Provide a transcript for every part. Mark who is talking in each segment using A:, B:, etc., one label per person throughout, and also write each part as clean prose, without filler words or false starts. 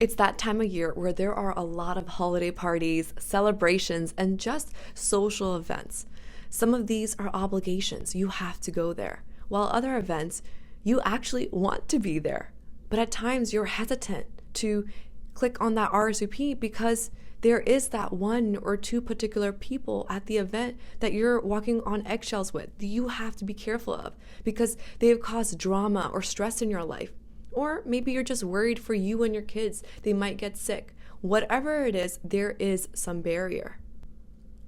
A: It's that time of year where there are a lot of holiday parties, celebrations, and just social events. Some of these are obligations, you have to go there, while other events, you actually want to be there. But at times you're hesitant to click on that RSVP because there is that one or two particular people at the event that you're walking on eggshells with that you have to be careful of because they have caused drama or stress in your life. Or maybe you're just worried for you and your kids, they might get sick. Whatever it is, there is some barrier.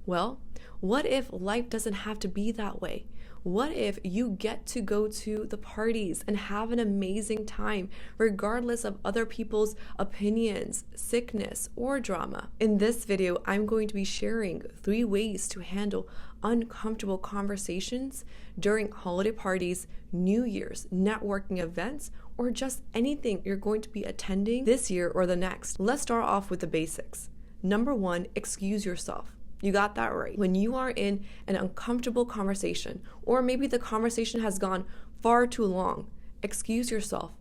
A: Well, what if life doesn't have to be that way? What if you get to go to the parties and have an amazing time, regardless of other people's opinions, sickness, or drama? In this video, I'm going to be sharing 3 ways to handle uncomfortable conversations during holiday parties, New Year's, networking events, or just anything you're going to be attending this year or the next. Let's start off with the basics. Number 1, excuse yourself. You got that right. When you are in an uncomfortable conversation, or maybe the conversation has gone far too long, excuse yourself.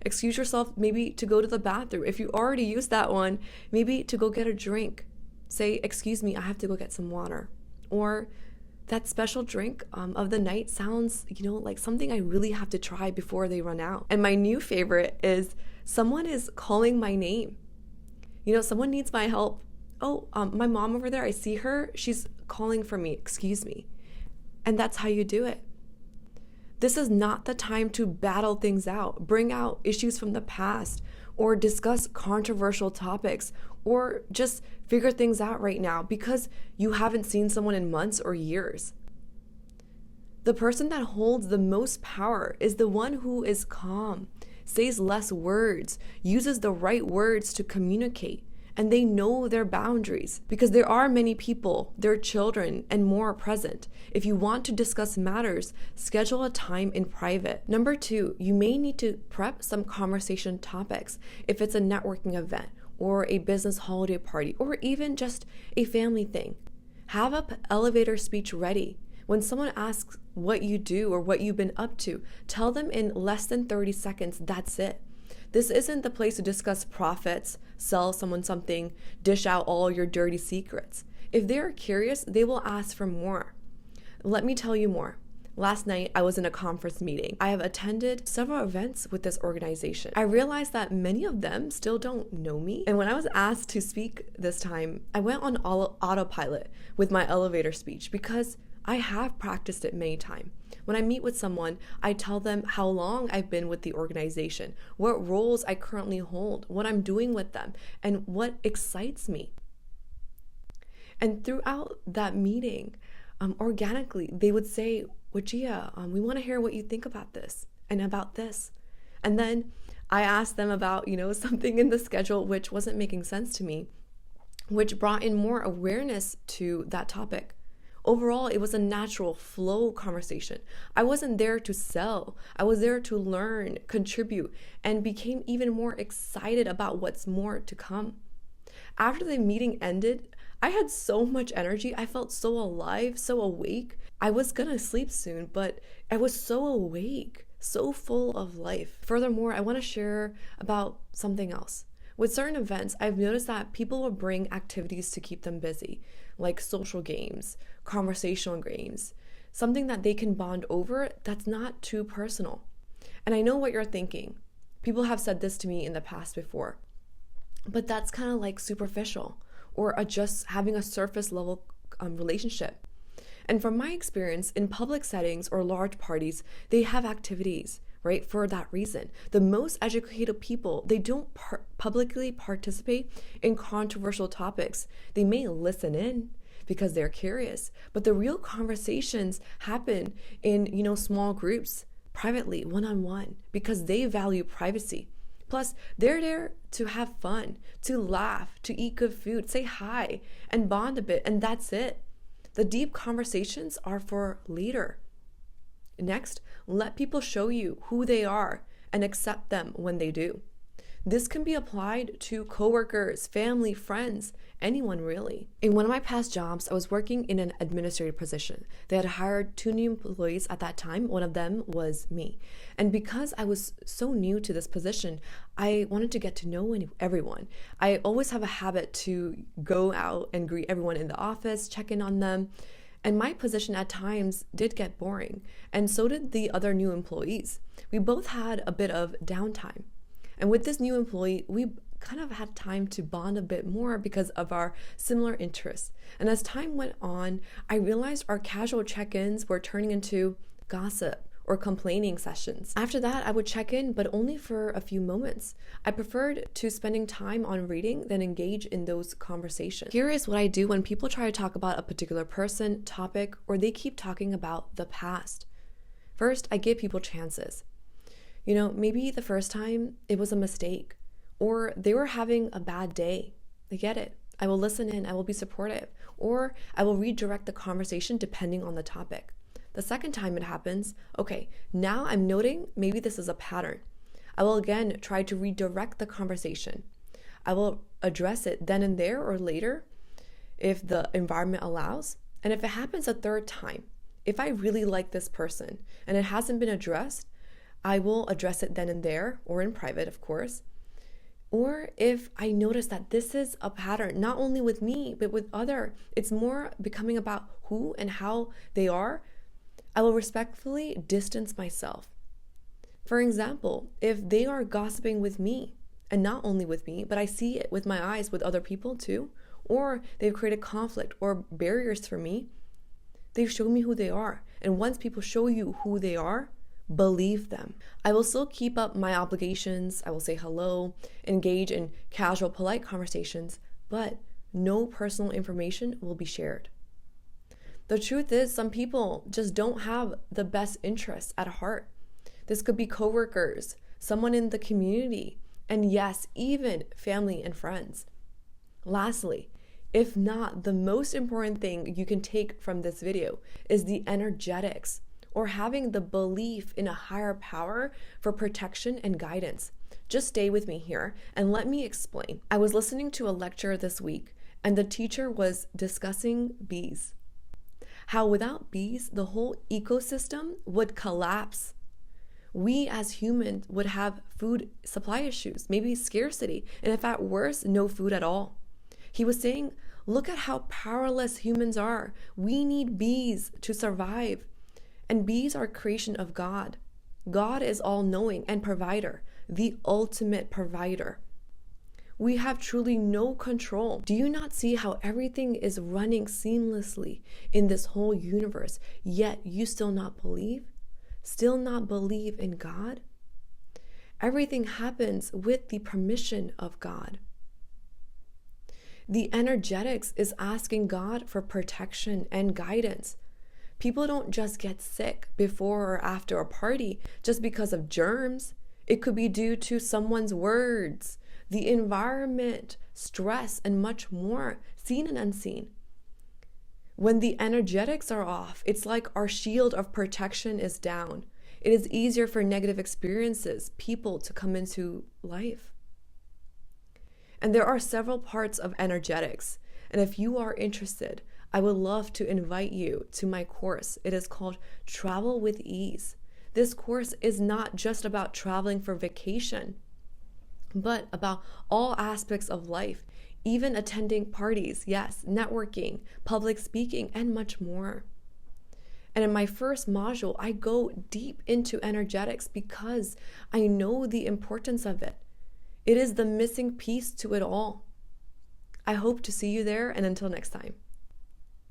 A: Excuse yourself maybe to go to the bathroom. If you already used that one, maybe to go get a drink. Say, excuse me, I have to go get some water. Or that special drink of the night sounds, like something I really have to try before they run out. And my new favorite is someone is calling my name. Someone needs my help. Oh, my mom over there, I see her. She's calling for me. Excuse me. And that's how you do it. This is not the time to battle things out, bring out issues from the past, or discuss controversial topics, or just figure things out right now because you haven't seen someone in months or years. The person that holds the most power is the one who is calm, says less words, uses the right words to communicate, and they know their boundaries because there are many people, their children, and more present. If you want to discuss matters, schedule a time in private. Number 2, you may need to prep some conversation topics if it's a networking event or a business holiday party or even just a family thing. Have an elevator speech ready. When someone asks what you do or what you've been up to, tell them in less than 30 seconds, that's it. This isn't the place to discuss profits, sell someone something, dish out all your dirty secrets. If they're curious, they will ask for more. Let me tell you more. Last night, I was in a conference meeting. I have attended several events with this organization. I realized that many of them still don't know me. And when I was asked to speak this time, I went on autopilot with my elevator speech because I have practiced it many times. When I meet with someone, I tell them how long I've been with the organization, what roles I currently hold, what I'm doing with them, and what excites me. And throughout that meeting, organically, they would say, Wajiha, we want to hear what you think about this and about this. And then I asked them about, something in the schedule which wasn't making sense to me, which brought in more awareness to that topic. Overall, it was a natural flow conversation. I wasn't there to sell. I was there to learn, contribute, and became even more excited about what's more to come. After the meeting ended, I had so much energy. I felt so alive, so awake. I was gonna sleep soon, but I was so awake, so full of life. Furthermore, I want to share about something else. With certain events, I've noticed that people will bring activities to keep them busy, like social games, conversational games, something that they can bond over that's not too personal. And I know what you're thinking. People have said this to me in the past before, but that's kind of like superficial or just having a surface level relationship. And from my experience, in public settings or large parties, they have activities, right? For that reason. The most educated people, they don't publicly participate in controversial topics. They may listen in because they're curious, but the real conversations happen in, small groups, privately, one-on-one, because they value privacy. Plus, they're there to have fun, to laugh, to eat good food, say hi, and bond a bit, and that's it. The deep conversations are for later. Next, let people show you who they are and accept them when they do. This can be applied to coworkers, family, friends, anyone really. In one of my past jobs, I was working in an administrative position. They had hired 2 new employees at that time. One of them was me. And because I was so new to this position, I wanted to get to know everyone. I always have a habit to go out and greet everyone in the office, check in on them. And my position at times did get boring, and so did the other new employees. We both had a bit of downtime. And with this new employee, we kind of had time to bond a bit more because of our similar interests. And as time went on, I realized our casual check-ins were turning into gossip or complaining sessions. After that, I would check in, but only for a few moments. I preferred to spending time on reading than engage in those conversations. Here is what I do when people try to talk about a particular person, topic, or they keep talking about the past. First, I give people chances. Maybe the first time it was a mistake, or they were having a bad day. I get it. I will listen in, I will be supportive, or I will redirect the conversation depending on the topic. The second time it happens, okay, now I'm noting maybe this is a pattern. I will again try to redirect the conversation. I will address it then and there or later if the environment allows. And if it happens a third time, if I really like this person and it hasn't been addressed, I will address it then and there, or in private, of course. Or if I notice that this is a pattern, not only with me, but with it's more becoming about who and how they are, I will respectfully distance myself. For example, if they are gossiping with me, and not only with me, but I see it with my eyes with other people too, or they've created conflict or barriers for me, they've shown me who they are. And once people show you who they are, believe them. I will still keep up my obligations. I will say hello, engage in casual, polite conversations, but no personal information will be shared. The truth is, some people just don't have the best interests at heart. This could be coworkers, someone in the community, and yes, even family and friends. Lastly, if not, the most important thing you can take from this video is the energetics, or having the belief in a higher power for protection and guidance. Just stay with me here and let me explain. I was listening to a lecture this week, and the teacher was discussing bees. How without bees, the whole ecosystem would collapse. We as humans would have food supply issues, maybe scarcity, and if at worst, no food at all. He was saying, look at how powerless humans are. We need bees to survive. And bees are a creation of God. God is all-knowing and provider, the ultimate provider. We have truly no control. Do you not see how everything is running seamlessly in this whole universe, yet you still not believe? Still not believe in God? Everything happens with the permission of God. The energetics is asking God for protection and guidance. People don't just get sick before or after a party just because of germs. It could be due to someone's words, the environment, stress, and much more, seen and unseen. When the energetics are off, it's like our shield of protection is down. It is easier for negative experiences, people to come into life. And there are several parts of energetics. And if you are interested, I would love to invite you to my course. It is called Travel with Ease. This course is not just about traveling for vacation, but about all aspects of life, even attending parties, yes, networking, public speaking, and much more. And in my first module, I go deep into energetics because I know the importance of it. It is the missing piece to it all. I hope to see you there, and until next time.